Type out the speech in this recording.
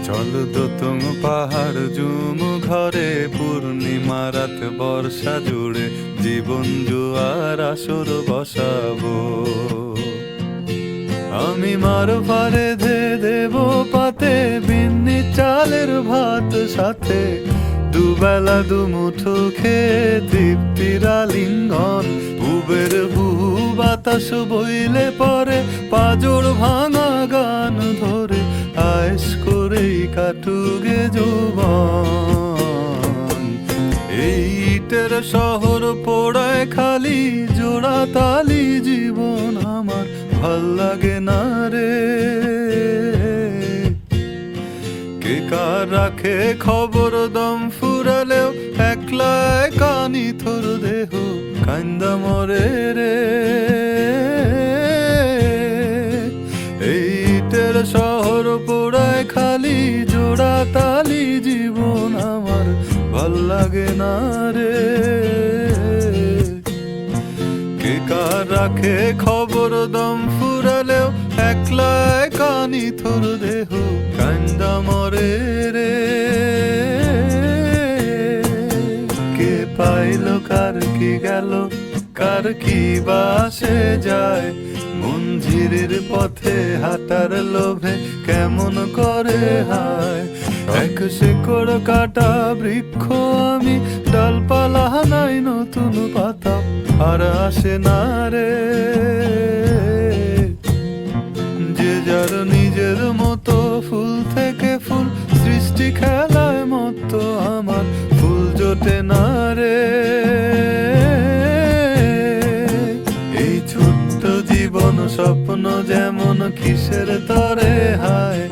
চল দোতং পাহাড় জুম ঘরে পূর্ণিমা রাত বর্ষা জুড়ে জীবন জুয়ার আসর বসাবো। আমি মার ভারে ধে দেব পাতে বিন্নি চালের ভাত সাথে দুবেলা দুমুঠো খেয়ে তৃপ্তির আলিঙ্গন। উবের বুহু বাতাস বইলে পরে পাজর ভাঙা গান ধরে আয়েশ করেই কাটুগে যৌবন। এই ইটের শহর পোড়ায় খালি জোড়া তালি জীবন আমার ভাল লাগে না রে। কে কার রাখে খবর দম ফুরালেও একলা কানি থর দেহ কান্দা মরে রে। এই ইটের শহর পোড়ায় খালি জোড়া তালি জীবন আমার ভাল লাগে না রে। কে কার রাখে খবর দম ফুরালেও একলা কানি থর দেহ কান্দা মরে রে। কে পাইল কার কি গেল কার কি বাসে যায় মঞ্জিরের পথে হাঁটার লোভে কেমন করে হায়। এক শেকড় কাটা বৃক্ষ আমি ডালপালা নাই নতুন পাতা আর আসে না রে। যে যার নিজের মতো ফুল থেকে ফুল সৃষ্টি খেলায় মতো আমার ফুল জোটে না রে। এই ছোট্ট জীবন স্বপ্ন যেমন কিসের তরে হায়।